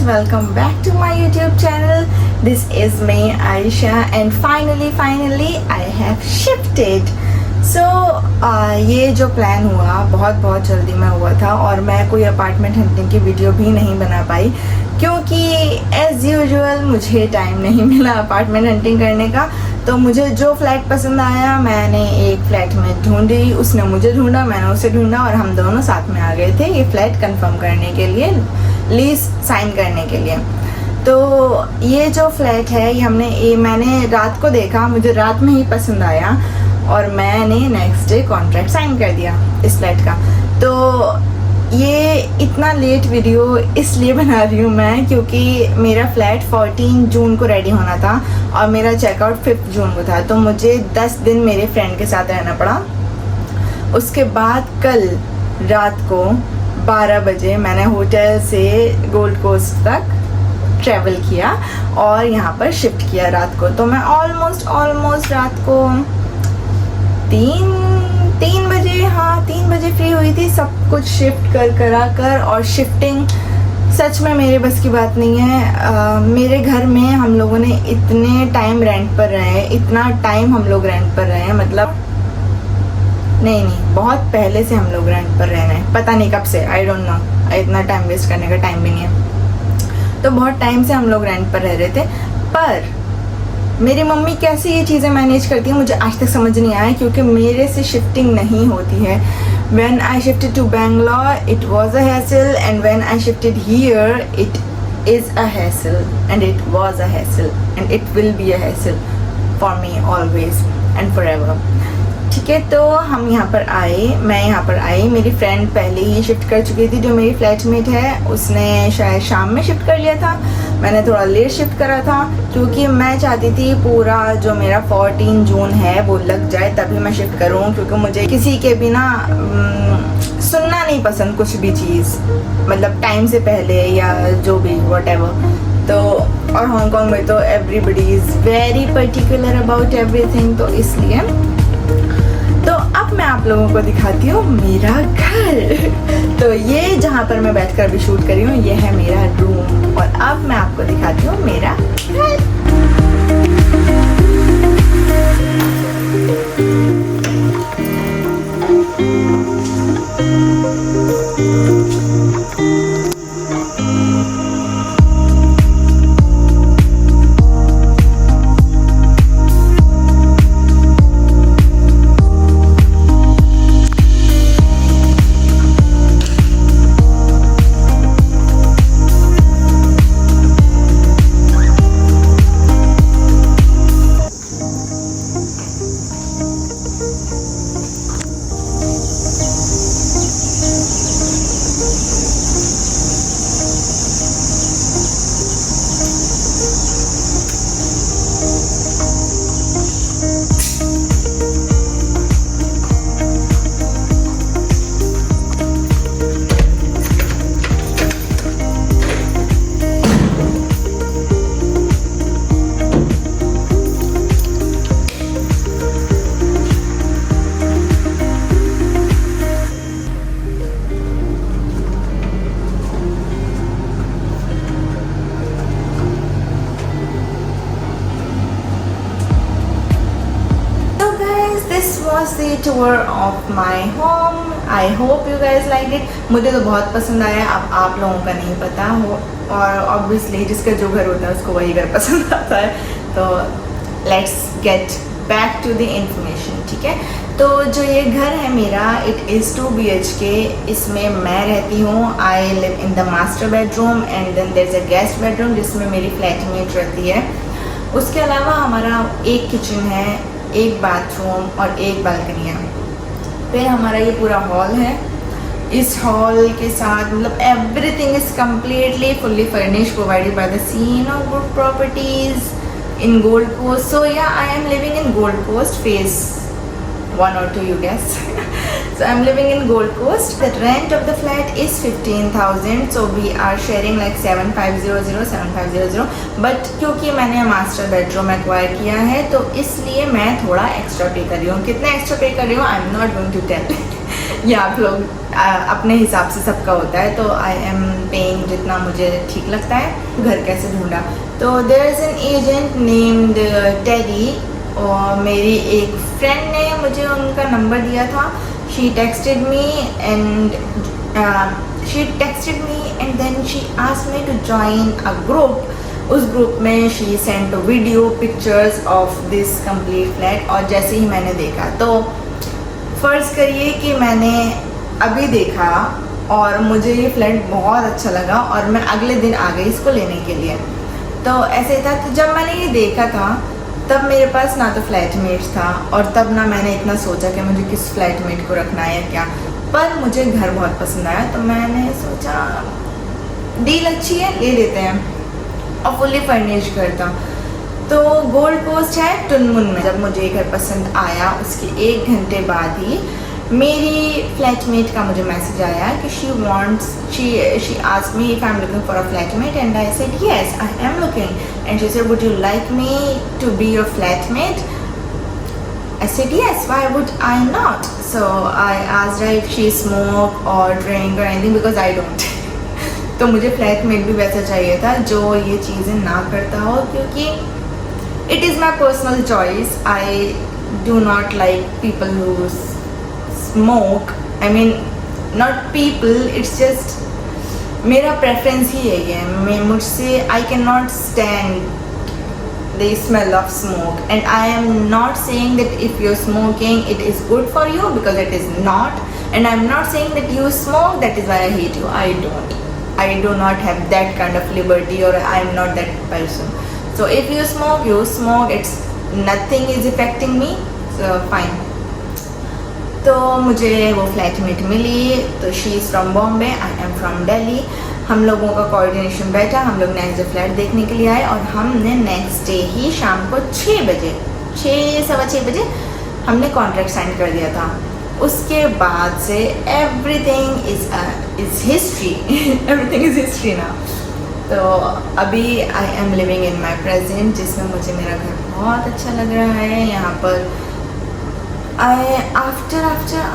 welcome back to my YouTube channel. This is me Aisha and finally I have shifted. So ये जो plan हुआ बहुत जल्दी में हुआ था और मैं कोई अपार्टमेंट हंटिंग की वीडियो भी नहीं बना पाई क्योंकि एज़ यूजुअल मुझे टाइम नहीं मिला अपार्टमेंट हंटिंग करने का। तो मुझे जो फ्लैट पसंद आया मैंने एक फ्लैट में ढूंढी, उसने मुझे ढूंढा, मैंने उसे ढूंढा और हम दोनों साथ में आ गए थे ये फ्लैट कंफर्म करने के लिए, लीज साइन करने के लिए। तो ये जो फ्लैट है ये मैंने रात को देखा, मुझे रात में ही पसंद आया और मैंने नेक्स्ट डे कॉन्ट्रैक्ट साइन कर दिया इस फ्लैट का। तो ये इतना लेट वीडियो इसलिए बना रही हूँ मैं क्योंकि मेरा फ्लैट 14 जून को रेडी होना था और मेरा चेकआउट 5 जून को था। तो मुझे 10 दिन मेरे फ्रेंड के साथ रहना पड़ा। उसके बाद कल रात को 12 बजे मैंने होटल से गोल्ड कोस्ट तक ट्रैवल किया और यहाँ पर शिफ्ट किया रात को। तो मैं ऑलमोस्ट रात को 3 बजे फ्री हुई थी। सब कुछ शिफ्ट कर और शिफ्टिंग सच में मेरे बस की बात नहीं है। मेरे घर में हम लोगों ने इतने टाइम रेंट पर रहे, इतना टाइम हम लोग रेंट पर रहे हैं, मतलब नहीं बहुत पहले से हम लोग रेंट पर रह रहे हैं, पता नहीं कब से, आई डोंट नो। इतना टाइम वेस्ट करने का टाइम भी नहीं है। तो बहुत टाइम से हम लोग रेंट पर रह रहे थे, पर मेरी मम्मी कैसे ये चीज़ें मैनेज करती है मुझे आज तक समझ नहीं आया क्योंकि मेरे से शिफ्टिंग नहीं होती है। When I shifted to Bangalore, it was a hassle, and when I shifted here, it is a hassle, and it was a hassle, and it will be a hassle for me always and forever. ठीक है, तो हम यहाँ पर आए, मैं यहाँ पर आई, मेरी फ्रेंड पहले ही शिफ्ट कर चुकी थी जो मेरी फ्लैटमेट है, उसने शायद शाम में शिफ्ट कर लिया था, मैंने थोड़ा लेट शिफ्ट करा था क्योंकि मैं चाहती थी पूरा जो मेरा 14 जून है वो लग जाए तभी मैं शिफ्ट करूँ, क्योंकि मुझे किसी के बिना सुनना नहीं पसंद कुछ भी चीज़, मतलब टाइम से पहले या जो भी व्हाटएवर। तो और हांगकांग में तो everybody is very particular about everything, तो इसलिए तो अब मैं आप लोगों को दिखाती हूँ मेरा घर। तो ये जहाँ पर मैं बैठकर अभी शूट कर रही हूँ ये है मेरा रूम और अब मैं आपको दिखाती हूँ मेरा घर। This was the tour of my home. I hope you guys liked it. मुझे तो बहुत पसंद आया, अब आप लोगों का नहीं पता हो और obviously जिसका जो घर होता है उसको वही घर पसंद आता है। तो let's get back to the information, ठीक है। तो जो ये घर है मेरा, it is 2 BHK, इसमें मैं रहती हूँ। I live in the master bedroom and then there's a guest bedroom जिसमें मेरी फ्लैटमेट रहती है। उसके अलावा हमारा एक किचन है, एक बाथरूम और एक बालकनी है। फिर हमारा ये पूरा हॉल है, इस हॉल के साथ मतलब everything is completely fully furnished, provided by the Sino good properties in Gold Coast. So yeah I am living in Gold Coast phase 1 or 2 you guess. So I'm living in Gold Coast. The rent of the flat is 15,000. So we are sharing like 7500. But क्योंकि मैंने master bedroom acquire किया है तो इसलिए मैं थोड़ा extra पे कर रही हूँ। कितना एक्स्ट्रा पे कर रही हूँ I am not going to tell या आप लोग अपने हिसाब से सबका होता है, तो आई एम पेइंग जितना मुझे ठीक लगता है। घर कैसे ढूंढा, तो there is an agent named Teddy, और मेरी एक फ्रेंड ने मुझे उनका नंबर दिया था। She texted me and then she asked me to join a group. उस ग्रुप में she sent video pictures of this complete flat, और जैसे ही मैंने देखा, तो फ़र्ज़ करिए कि मैंने अभी देखा और मुझे ये फ्लैट बहुत अच्छा लगा और मैं अगले दिन आ गई इसको लेने के लिए। तो ऐसे था, तो जब मैंने ये देखा था तब मेरे पास ना तो फ्लैटमेट था, और तब ना मैंने इतना सोचा कि मुझे किस फ्लैटमेट को रखना है या क्या, पर मुझे घर बहुत पसंद आया। तो मैंने सोचा डील अच्छी है, ले लेते हैं, और फुली फर्निश्ड घर था। तो गोल्ड कोस्ट है टुनमुन में। जब मुझे घर पसंद आया उसके 1 घंटे बाद ही मेरी फ्लैटमेट का मुझे मैसेज आया कि she asked me if I'm looking for a flatmate, and I said yes, I am looking, and she said, would you like me to be your flatmate? I said yes, why would I not? So I asked her if she smoke or drink or anything, because I don't. तो मुझे flatmate भी वैसा चाहिए था जो ये चीज़ें ना करता हो, क्योंकि it is my personal choice. I do not like people who smoke. I mean, not people, it's just मेरा preference ही है ये। मैं मुझसे I cannot stand the smell of smoke, and I am not saying that if you're smoking it is good for you, because it is not, and I'm not saying that you smoke that is why I hate you. I don't. I do not have that kind of liberty, or I am not that person. So if you smoke, it's nothing is affecting me, so fine. तो मुझे वो flatmate मिली, तो she is from Bombay, I am from Delhi. हम लोगों का coordination बैठा, हम लोग नेक्स्ट डे फ्लैट देखने के लिए आए, और हमने नेक्स्ट डे ही शाम को 6 बजे 6 बजे हमने कॉन्ट्रैक्ट साइन कर दिया था। उसके बाद से everything is history everything is history ना। तो अभी आई am living in my present, जिसमें मुझे मेरा घर बहुत अच्छा लग रहा है। यहाँ पर after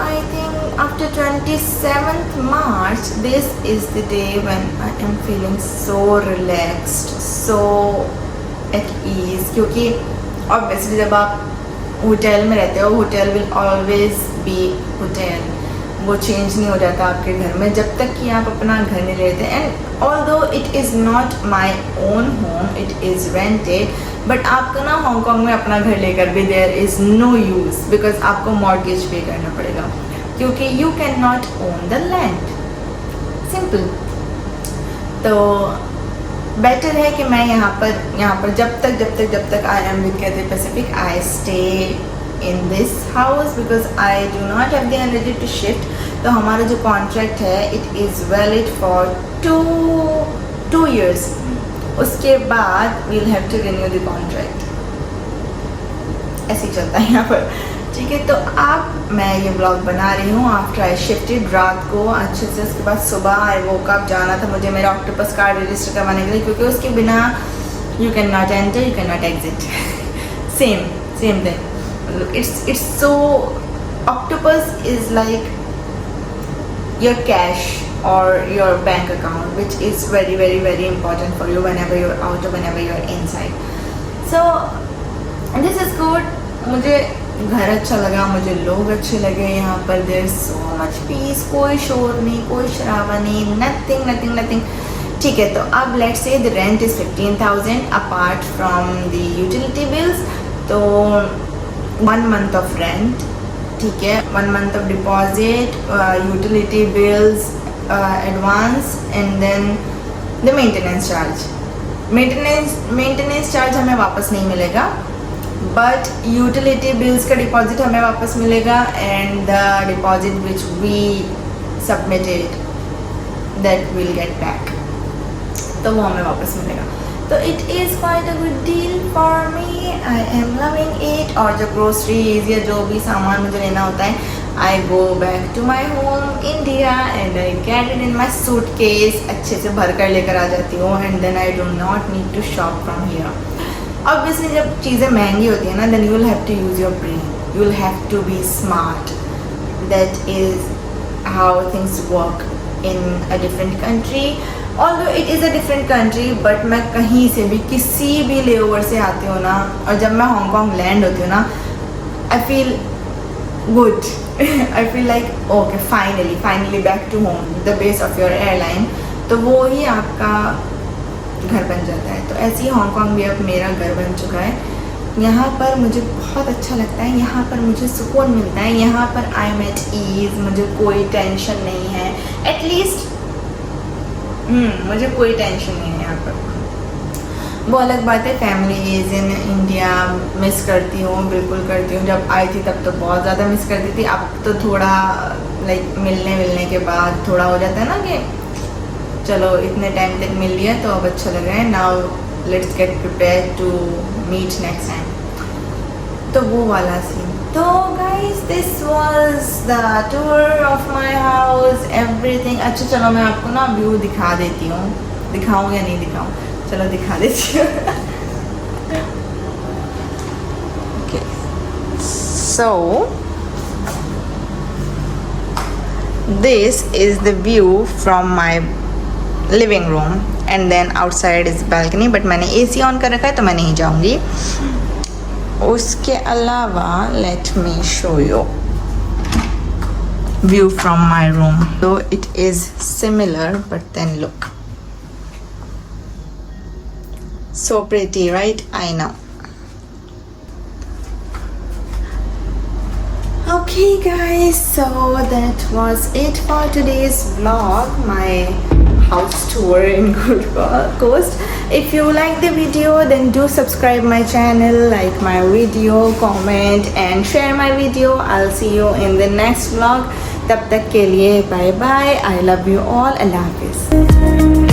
I think after 27th March, this is the day when I am feeling so relaxed, so at ease, क्योंकि obviously जब आप होटल में रहते हो, hotel will always be hotel, वो चेंज नहीं हो जाता आपके घर में जब तक कि आप अपना घर नहीं लेते। And although it is not my own home, it is rented, but आपको ना हांगकॉन्ग में अपना घर लेकर भी there is no use, because आपको मॉर्गेज पे करना पड़ेगा, क्योंकि you can not own the land, simple. तो बेटर है कि मैं यहाँ पर जब तक I am with Cathay Pacific, I stay in this house, because I do not have the energy to shift. तो हमारा जो कॉन्ट्रैक्ट है it is valid for 2 years, उसके बाद we'll have to renew the contract. ऐसे ही चलता है यहाँ पर, ठीक है। तो अब मैं ये ब्लॉग बना रही हूँ आफ्टर आई शिफ्टेड, रात को अच्छे से। उसके बाद सुबह आई वोक अप, जाना था मुझे मेरा ऑक्टोपस कार्ड रजिस्टर करवाने के लिए, क्योंकि उसके बिना you can not enter, you can not exit. Same thing, it's so, octopus is like your cash or your bank account, which is very very very important for you whenever you're out or whenever you're inside. So this is good. मुझे घर अच्छा लगा, मुझे लोग अच्छे लगे यहाँ पर। There is so much peace, कोई शोर नहीं, कोई शराबा नहीं, नथिंग। ठीक है, तो अब let's say the rent is 15,000 apart from the utility bills. तो 1 month of rent, ठीक है, 1 month of deposit, utility bills, advance, and then the maintenance charge. Maintenance charge हमें वापस नहीं मिलेगा, but utility bills का deposit हमें वापस मिलेगा, and the deposit which we submitted that we'll get back, तो वो हमें वापस मिलेगा। तो it is quite a good deal for me, I am loving it. और जो ग्रोसरीज या जो भी सामान मुझे लेना होता है, I go back to my home India and I get it in my suitcase, अच्छे से भर कर लेकर आ जाती हूँ, and then I do not need to shop from here. Obviously जब चीज़ें महंगी होती हैं ना, then you will have to use your brain, you will have to be smart, that is how things work in a different country. Although it is a different country, but मैं कहीं से भी किसी भी लेओवर से आती हूँ ना, और जब मैं हांगकांग लैंड होती हूँ ना, I feel good. I feel like okay, finally back to home, the base of your airline. तो वो ही आपका घर बन जाता है. तो ऐसे ही हांगकांग भी अब मेरा घर बन चुका है. यहाँ पर मुझे बहुत अच्छा लगता है, यहाँ पर मुझे सुकून मिलता है, यहाँ पर आई एम एट ईज, मुझे कोई टेंशन नहीं है. एटलीस्ट मुझे कोई टेंशन नहीं है यहाँ पर. वो अलग बात है, family is in India, miss करती हूँ, बिल्कुल करती हूँ. जब आई थी तब तो बहुत ज़्यादा मिस करती थी. अब तो थोड़ा लाइक मिलने के बाद थोड़ा हो जाता है ना कि चलो इतने टाइम तक मिल लिया तो अब अच्छा लग रहा है. Now let's get prepare to meet next time. तो वो वाला सीन. तो guys this was the tour of my house, everything. अच्छा चलो मैं आपको ना व्यू दिखा देती हूँ, दिखाऊँ या नहीं दिखाऊँ, चलो दिखा देती हूँ. Okay so this is the view from my living room and then outside is balcony. But मैंने एसी ऑन कर रखा है तो मैं नहीं जाऊंगी. उसके अलावा let me show you view from my room. तो it is similar but then look so pretty, right? I know. Okay guys, so that was it for today's vlog, my house tour in Gold Coast. If you like the video, then do subscribe my channel, like my video, comment and share my video. I'll see you in the next vlog. तब तक के लिए bye bye. I love you all. Allah Hafiz.